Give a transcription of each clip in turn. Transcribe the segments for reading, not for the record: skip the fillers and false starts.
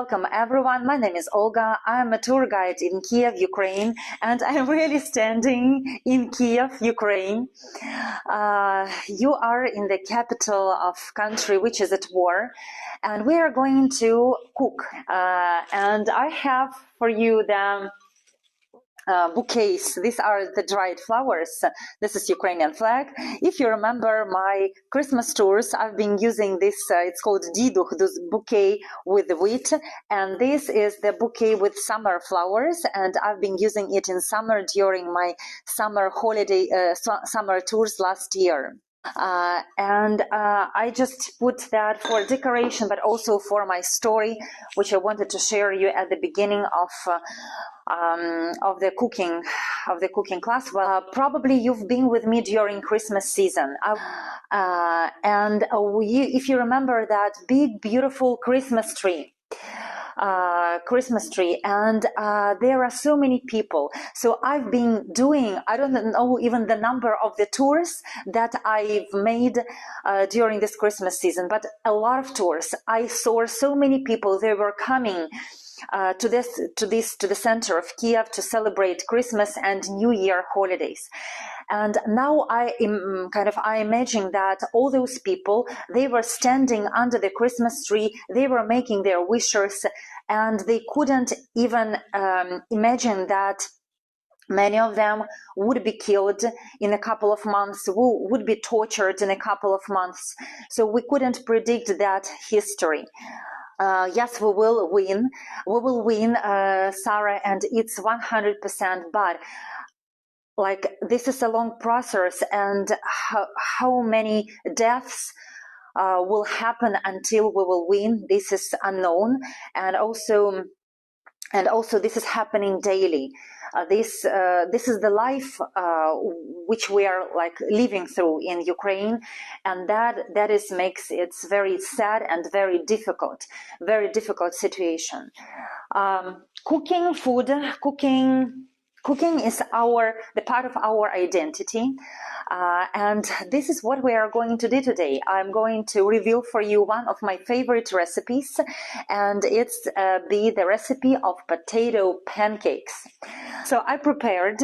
Welcome everyone, my name is Olga. I'm a tour guide in Kyiv, Ukraine, and I'm really standing in Kyiv, Ukraine. You are in the capital of country which is at war, and we are going to cook. And I have for you the bouquets. These are the dried flowers. This is Ukrainian flag. If you remember my Christmas tours, I've been using this, it's called Diduch, this bouquet with wheat, and this is the bouquet with summer flowers, and I've been using it in summer during my summer holiday, summer tours last year. I just put that for decoration, but also for my story, which I wanted to share you at the beginning of the cooking class. Well, probably you've been with me during Christmas season, if you remember that big, beautiful Christmas tree. And there are so many people, so I've been doing, I don't know even the number of the tours that I've made during this Christmas season, but a lot of tours. I saw so many people. They were coming to the center of Kyiv to celebrate Christmas and New Year holidays. And now I imagine that all those people, they were standing under the Christmas tree, they were making their wishes, and they couldn't even imagine that many of them would be killed in a couple of months, would be tortured in a couple of months. So we couldn't predict that history. Yes, we will win. We will win, Sarah, and it's 100%. But like, this is a long process, and how many deaths will happen until we will win, this is unknown. And also this is happening daily. This is the life which we are like living through in Ukraine, and that makes it very sad and very difficult situation. Cooking is the part of our identity, and this is what we are going to do today. I'm going to reveal for you one of my favorite recipes, and it's the recipe of potato pancakes. So I prepared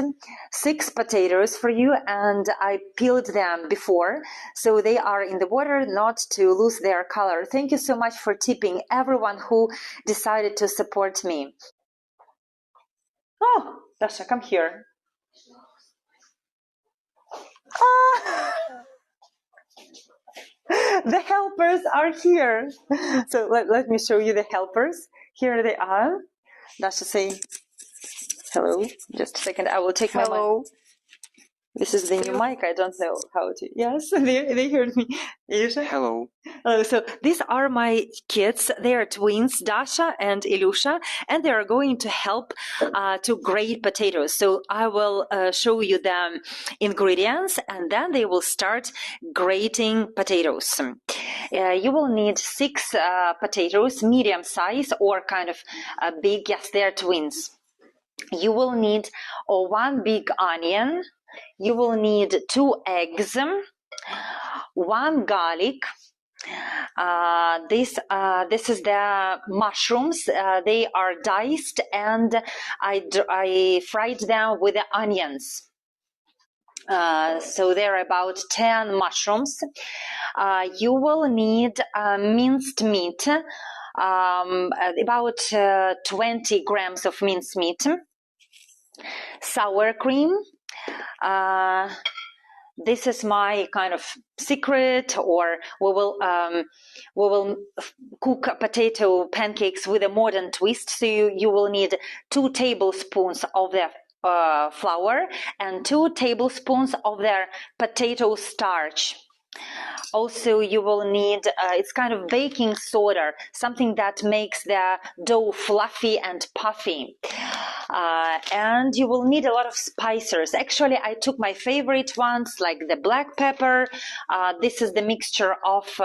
6 potatoes for you, and I peeled them before, so they are in the water not to lose their color. Thank you so much for tipping everyone who decided to support me. Oh, Dasha, come here. The helpers are here. So let me show you the helpers. Here they are. Dasha, say hello. Just a second. I will take my mic. This is the new mic. I don't know how to. Yes, they heard me. Ilyusha? Hello. So these are my kids. They are twins, Dasha and Ilyusha, and they are going to help to grate potatoes. So I will show you the ingredients, and then they will start grating potatoes. You will need 6 potatoes, medium size or kind of big. Yes, they are twins. You will need 1 big onion. You will need 2 eggs, 1 garlic. This is the mushrooms. They are diced, and I fried them with the onions. So there are about 10 mushrooms. You will need minced meat, about 20 grams of minced meat, sour cream. This is my kind of secret, or we will cook potato pancakes with a modern twist. So you will need 2 tablespoons of the flour and 2 tablespoons of their potato starch. Also, you will need, it's kind of baking soda, something that makes the dough fluffy and puffy. And you will need a lot of spices. Actually, I took my favorite ones, like the black pepper. This is the mixture of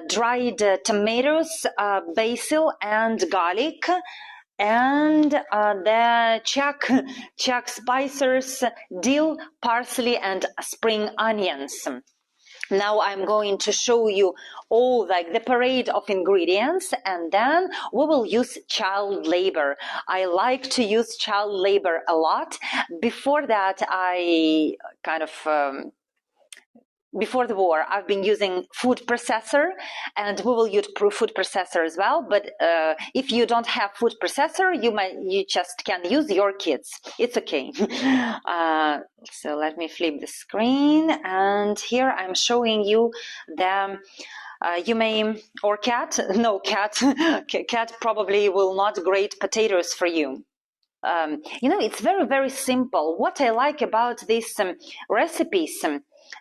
dried tomatoes, basil, and garlic. And the Czech spices, dill, parsley, and spring onions. Now I'm going to show you all like the parade of ingredients, and then we will use child labor. I like to use child labor a lot. Before that, I kind of before the war, I've been using food processor, and we will use food processor as well. But if you don't have food processor, you just can use your kids. It's okay. So let me flip the screen, and here I'm showing you the. You may, or cat, no cat, cat probably will not grate potatoes for you. You know, it's very, very simple. What I like about these recipes,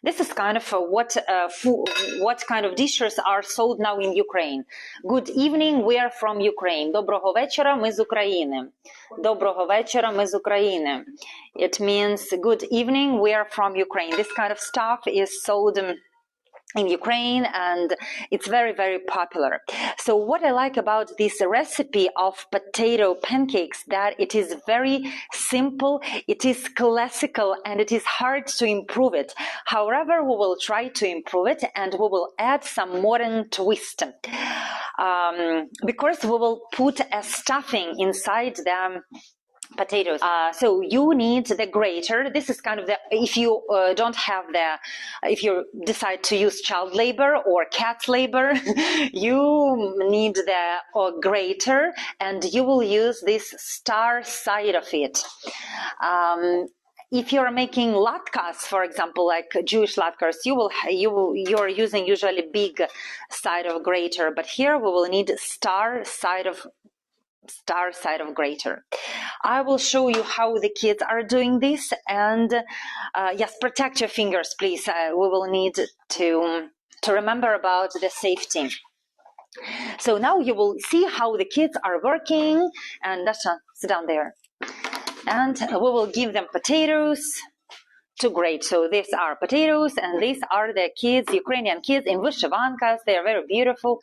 this is kind of what kind of dishes are sold now in Ukraine. Good evening, we are from Ukraine. Доброго вечора, ми з України. Доброго вечора, ми з України. It means good evening, we are from Ukraine. This kind of stuff is sold in Ukraine, and it's very, very popular. So what I like about this recipe of potato pancakes, that it is very simple, it is classical, and it is hard to improve it. However, we will try to improve it, and we will add some modern twist. Because we will put a stuffing inside the potatoes. So you need the grater. This is kind of the, if you don't have if you decide to use child labor or cat labor, you need the grater, and you will use this star side of it. If you're making latkes, for example, like Jewish latkes, you're using usually big side of grater, but here we will need star side of grater. I will show you how the kids are doing this, and yes, protect your fingers, please. We will need to remember about the safety. So now you will see how the kids are working, and Dasha, sit down there. And we will give them potatoes to grate. So these are potatoes, and these are the kids, Ukrainian kids in vyshyvankas. They are very beautiful.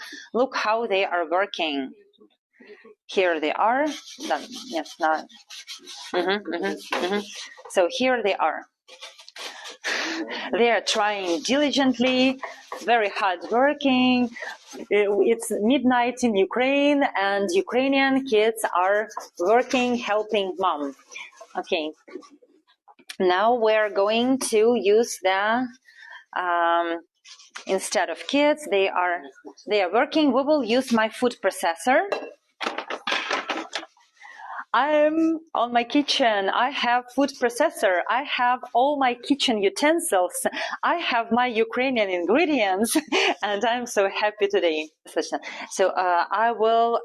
Look how they are working. Here they are. Yes, not. So here they are. They are trying diligently, very hard working. It's midnight in Ukraine, and Ukrainian kids are working, helping mom. Okay. Now we're going to use the instead of kids, they are working. We will use my food processor. I'm on my kitchen. I have food processor. I have all my kitchen utensils. I have my Ukrainian ingredients, and I'm so happy today. So I will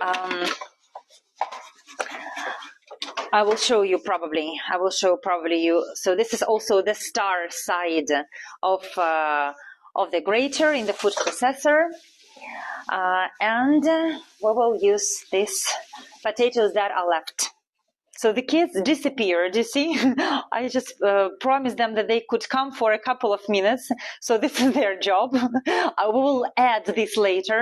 show you probably. I will show probably you. So this is also the star side of the grater in the food processor. And we will use these potatoes that are left. So the kids disappeared, you see. I just promised them that they could come for a couple of minutes. So this is their job. We will add this later.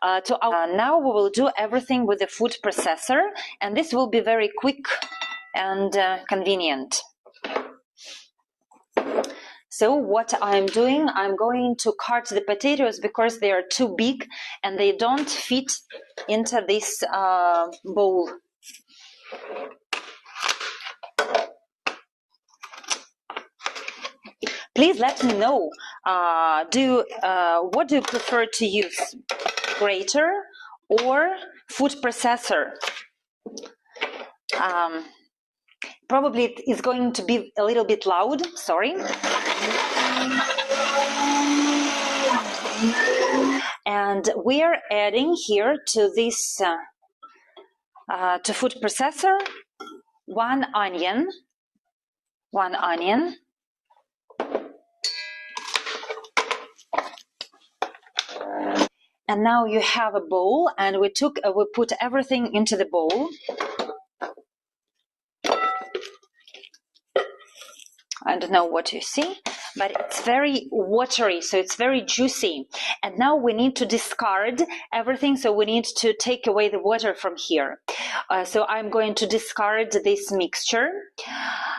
Now we will do everything with the food processor, and this will be very quick and convenient. So what I'm doing, I'm going to cut the potatoes because they are too big and they don't fit into this bowl. Please let me know, what do you prefer to use, grater or food processor? Probably it is going to be a little bit loud, sorry. And we are adding here to this, to food processor, one onion. And now you have a bowl, and we put everything into the bowl. I don't know what you see, but it's very watery, so it's very juicy. And now we need to discard everything, so we need to take away the water from here. So I'm going to discard this mixture,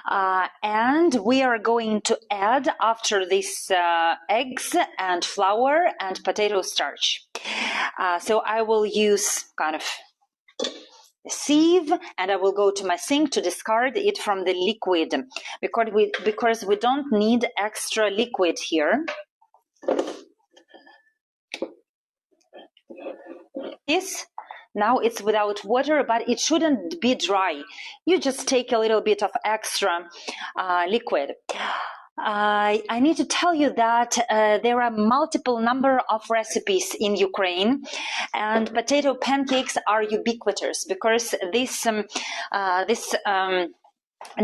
and we are going to add after this eggs and flour and potato starch. So I will use kind of a sieve, and I will go to my sink to discard it from the liquid, because we don't need extra liquid here. This now it's without water, but it shouldn't be dry. You just take a little bit of extra liquid. I need to tell you that there are multiple number of recipes in Ukraine, and potato pancakes are ubiquitous because this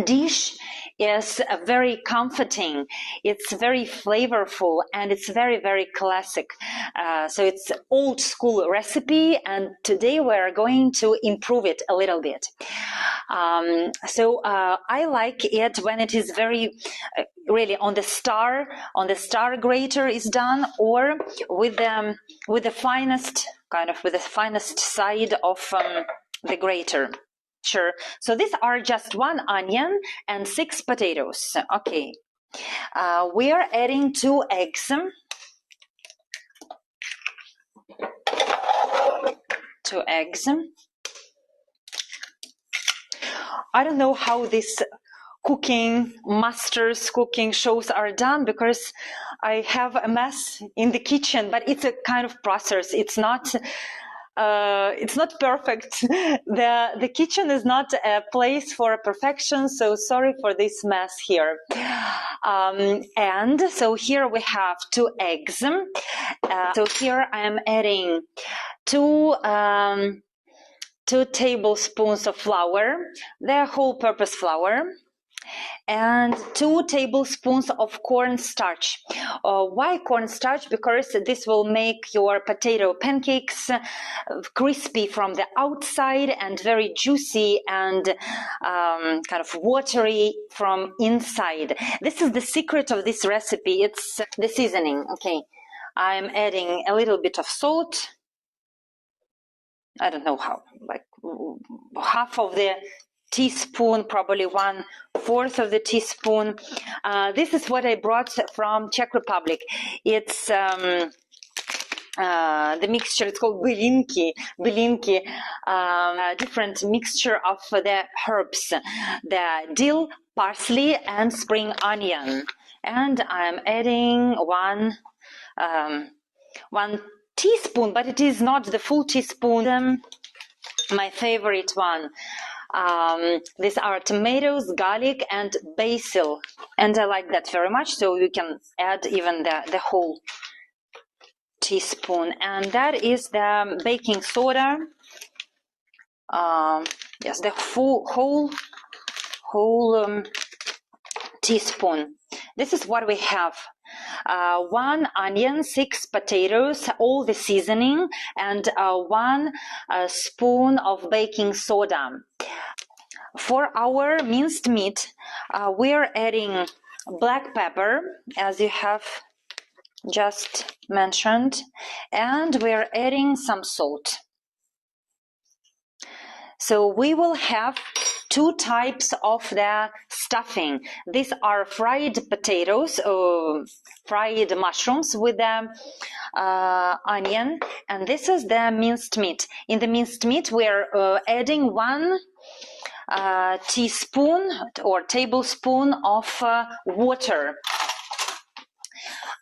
dish is very comforting, it's very flavorful, and it's very, very classic. So it's old school recipe, and today we're going to improve it a little bit. So I like it when it is very really on the star grater is done, or with the finest side of the grater. Sure. So these are just 1 onion and 6 potatoes. Okay. We are adding 2 eggs. 2 eggs. I don't know how this masters cooking shows are done, because I have a mess in the kitchen, but it's a kind of process. It's not perfect. The kitchen is not a place for perfection, so sorry for this mess here. And so here we have 2 eggs. So here I am adding 2 tablespoons of flour, the whole-purpose flour, and 2 tablespoons of cornstarch. Why cornstarch? Because this will make your potato pancakes crispy from the outside and very juicy and kind of watery from inside. This is the secret of this recipe. It's the seasoning. Okay, I'm adding a little bit of salt. I don't know how, like half of the teaspoon, probably 1/4 of the teaspoon. This is what I brought from Czech Republic. It's the mixture. It's called bylinky, different mixture of the herbs, the dill, parsley, and spring onion. And I'm adding one teaspoon, but it is not the full teaspoon. My favorite one. These are tomatoes, garlic, and basil, and I like that very much, so you can add even the whole teaspoon. And that is the baking soda. Yes, the whole teaspoon. This is what we have. 1 onion, 6 potatoes, all the seasoning, and 1 spoon of baking soda. For our minced meat, we're adding black pepper, as you have just mentioned, and we're adding some salt. So we will have 2 types of the stuffing. These are fried potatoes, fried mushrooms with the onion, and this is the minced meat. In the minced meat, we're adding 1 teaspoon or tablespoon of water.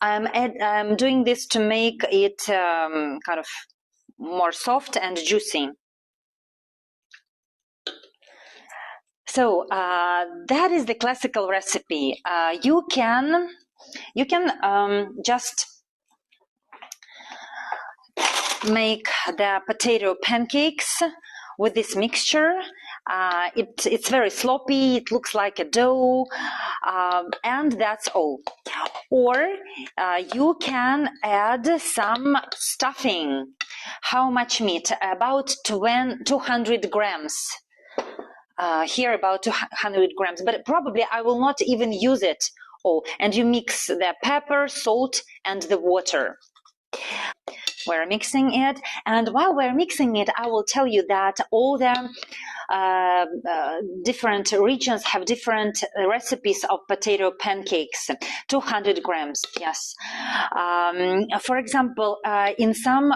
I'm doing this to make it kind of more soft and juicy. So that is the classical recipe. You can just make the potato pancakes with this mixture. It's very sloppy, it looks like a dough, and that's all. Or you can add some stuffing. How much meat? About 200 grams. Here about 200 grams, but probably I will not even use it all. And you mix the pepper, salt, and the water. We're mixing it, and while we're mixing it, I will tell you that all the different regions have different recipes of potato pancakes. 200 grams, yes. For example, in some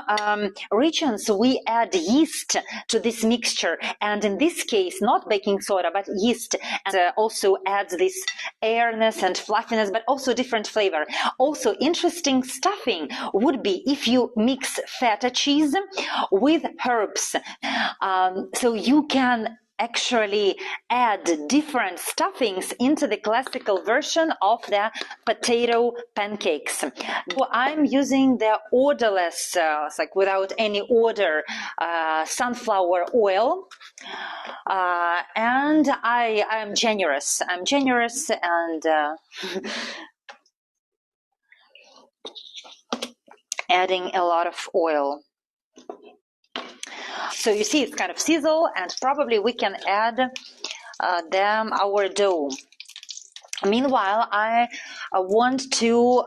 regions we add yeast to this mixture, and in this case not baking soda but yeast, and also adds this airness and fluffiness, but also different flavor. Also interesting stuffing would be if you mix feta cheese with herbs. So you can actually add different stuffings into the classical version of the potato pancakes. So I'm using the odorless, it's like without any odor, sunflower oil, and I'm generous. I'm generous and adding a lot of oil. So you see it's kind of sizzle, and probably we can add our dough. Meanwhile, I want to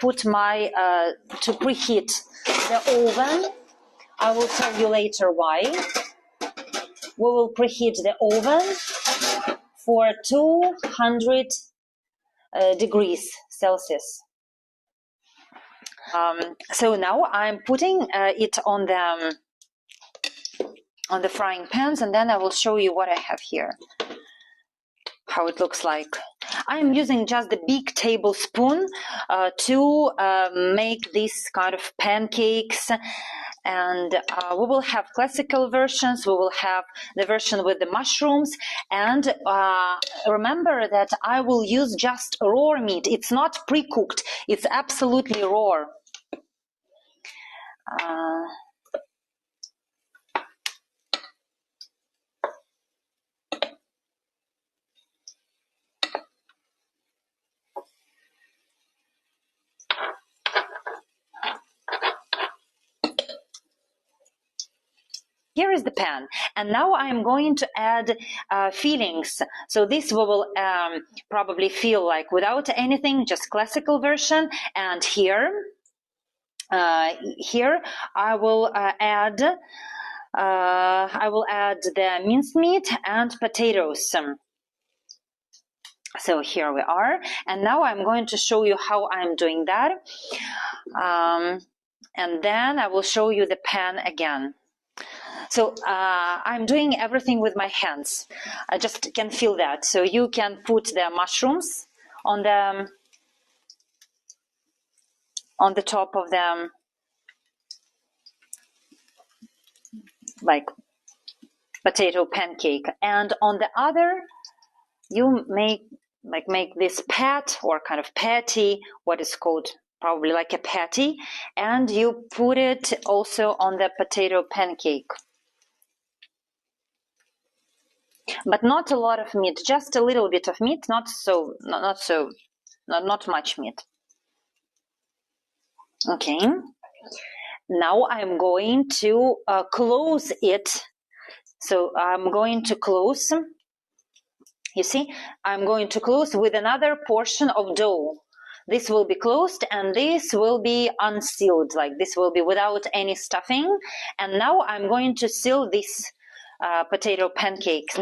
put my to preheat the oven. I will tell you later why. We will preheat the oven for 200 degrees Celsius. So now I'm putting it on the frying pans, and then I will show you what I have here, how it looks like. I'm using just the big tablespoon to make this kind of pancakes, and we will have classical versions, we will have the version with the mushrooms, and remember that I will use just raw meat. It's not pre-cooked, it's absolutely raw. Here is the pan, and now I am going to add fillings. So this we will probably feel like without anything, just classical version. And here I will add the minced meat and potatoes. So here we are, and now I'm going to show you how I'm doing that, and then I will show you the pan again. So I'm doing everything with my hands. I just can feel that. So you can put the mushrooms on the top of them, like potato pancake, and on the other you make this pat or kind of patty, what is called probably like a patty, and you put it also on the potato pancake. But not a lot of meat, just a little bit of meat, not much meat. Okay. Now I'm going to close it. So I'm going to close. You see, I'm going to close with another portion of dough. This will be closed, and this will be unsealed, like this will be without any stuffing. And now I'm going to seal this potato pancakes.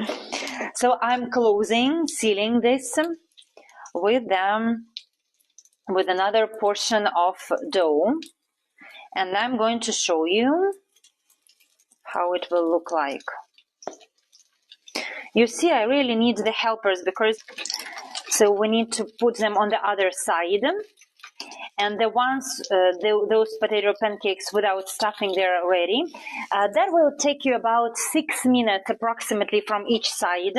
So I'm sealing this with another portion of dough, and I'm going to show you how it will look like. You see, I really need the helpers so we need to put them on the other side. And the ones, those potato pancakes without stuffing, they're ready. That will take you about 6 minutes approximately from each side.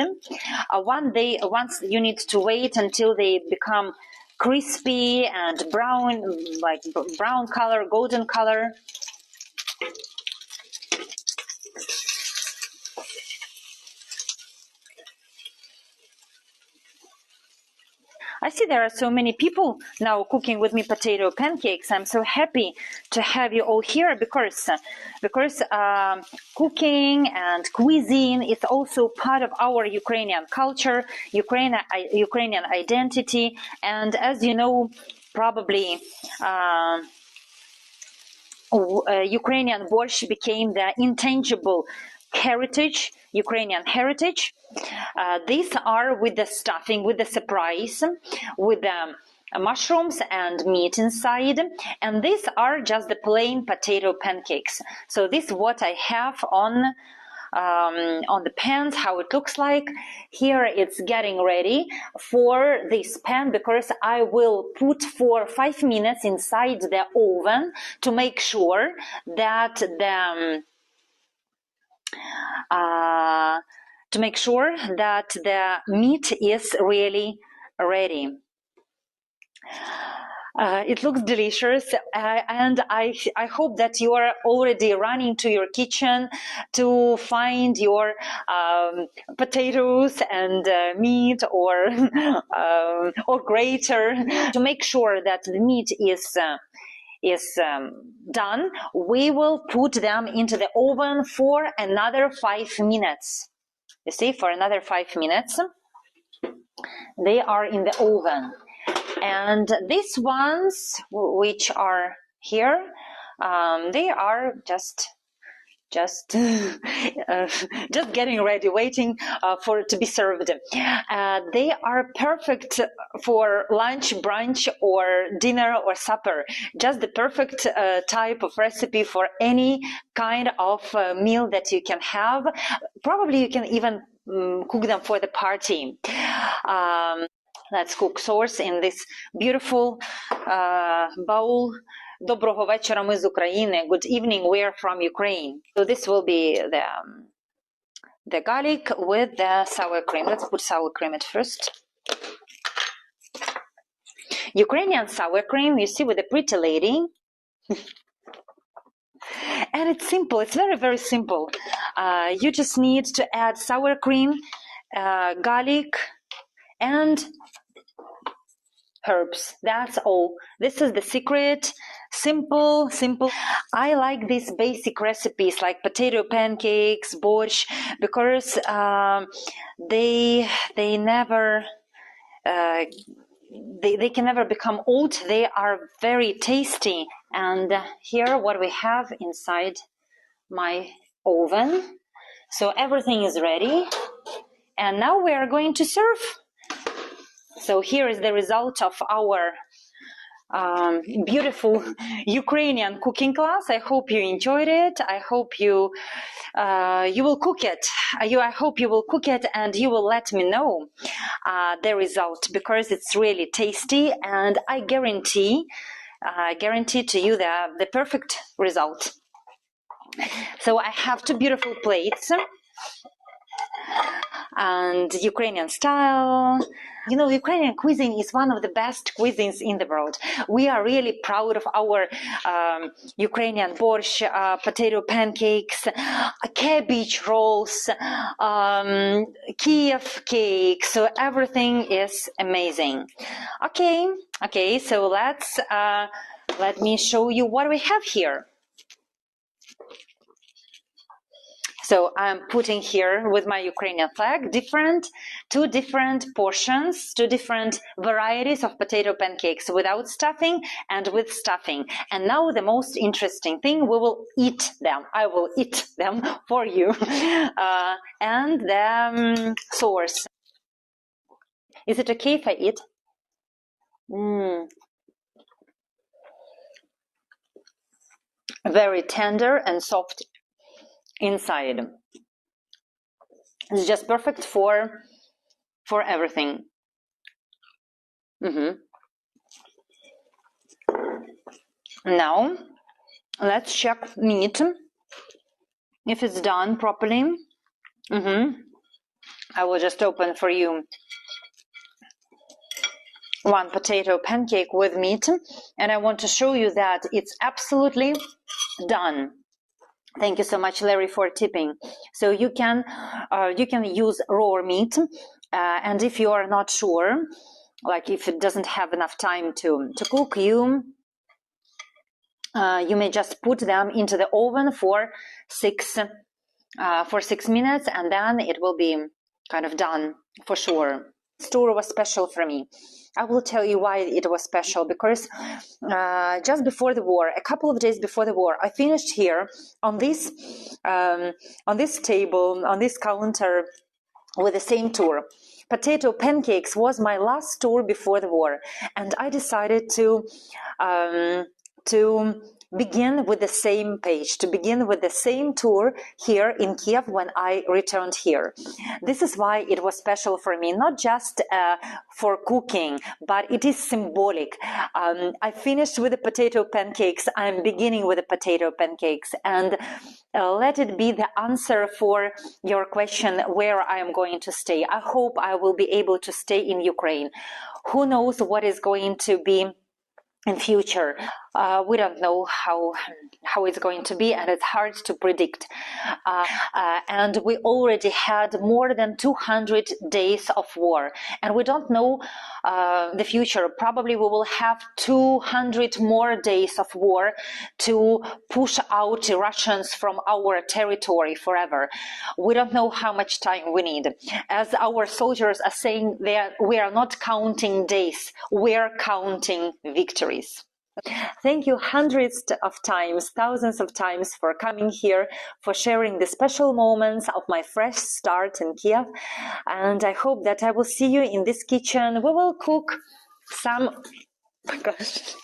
Once you need to wait until they become crispy and brown, like brown color, golden color. I see there are so many people now cooking with me potato pancakes. I'm so happy to have you all here because cooking and cuisine is also part of our Ukrainian culture, Ukrainian identity. And as you know, probably Ukrainian borscht became the intangible heritage, Ukrainian heritage. These are with the stuffing, with the surprise, with the mushrooms and meat inside, and these are just the plain potato pancakes. So this is what I have on the pans, how it looks like. Here it's getting ready for this pan, because I will put for 5 minutes inside the oven to make sure that the meat is really ready. It looks delicious, and I hope that you are already running to your kitchen to find your potatoes and meat or grater to make sure that the meat is done. We will put them into the oven for another 5 minutes. You see, for another 5 minutes, they are in the oven. And these ones, which are here, they are just getting ready, waiting for it to be served. They are perfect for lunch, brunch, or dinner or supper. Just the perfect type of recipe for any kind of meal that you can have. Probably you can even cook them for the party. Let's cook sauce in this beautiful bowl. Доброго вечора, ми з України. Good evening, we're from Ukraine. So this will be the garlic with the sour cream. Let's put sour cream at first. Ukrainian sour cream, you see, with a pretty lady. And it's simple. It's very, very simple. You just need to add sour cream, garlic, and herbs. That's all. This is the secret. Simple. I like these basic recipes like potato pancakes, borscht, because they never they can never become old. They are very tasty. And here what we have inside my oven. So everything is ready, and now we are going to serve. So here is the result of our beautiful Ukrainian cooking class. I hope you enjoyed it. I hope you will cook it. I hope you will cook it, and you will let me know the result, because it's really tasty, and I guarantee to you the perfect result. So I have 2 beautiful plates, and Ukrainian style. You know, Ukrainian cuisine is one of the best cuisines in the world. We are really proud of our Ukrainian borscht, potato pancakes, cabbage rolls, Kyiv cake. So everything is amazing. Okay. So let me show you what we have here. So I'm putting here with my Ukrainian flag 2 different portions, 2 different varieties of potato pancakes, without stuffing and with stuffing. And now the most interesting thing, we will eat them. I will eat them for you. And the sauce. Is it okay if I eat? Very tender and soft inside. It's just perfect for everything. Now let's check meat, if it's done properly. I will just open for you 1 potato pancake with meat, and I want to show you that it's absolutely done. Thank you so much, Larry, for tipping. So you can use raw meat, and if you are not sure, like if it doesn't have enough time to cook, you may just put them into the oven for 6 minutes, and then it will be kind of done for sure. tour was special for me. I will tell you why it was special, because just before the war, a couple of days before the war, I finished here on this table, on this counter, with the same tour. Potato Pancakes was my last tour before the war, and I decided to begin with the same page, to begin with the same tour here in Kiev when I returned here. This is why it was special for me, not just for cooking, but it is symbolic. I finished with the potato pancakes, I'm beginning with the potato pancakes, and let it be the answer for your question where I am going to stay. I hope I will be able to stay in Ukraine. Who knows what is going to be in future. We don't know how it's going to be, and it's hard to predict. And we already had more than 200 days of war, and we don't know the future. Probably we will have 200 more days of war to push out the Russians from our territory forever. We don't know how much time we need. As our soldiers are saying, we are not counting days, we are counting victories. Thank you hundreds of times, thousands of times for coming here, for sharing the special moments of my fresh start in Kiev. And I hope that I will see you in this kitchen. We will cook some... Oh my gosh.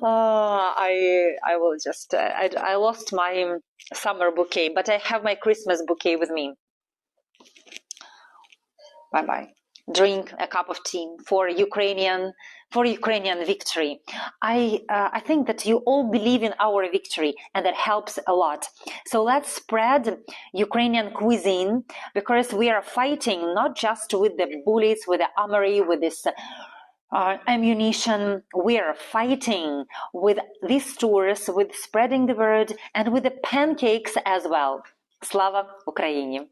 I will just... I lost my summer bouquet, but I have my Christmas bouquet with me. Bye-bye. Drink a cup of tea for Ukrainian victory. I think that you all believe in our victory, and that helps a lot. So let's spread Ukrainian cuisine, because we are fighting not just with the bullets, with the armory, with this ammunition. We are fighting with these tours, with spreading the word, and with the pancakes as well. Slava Ukraini!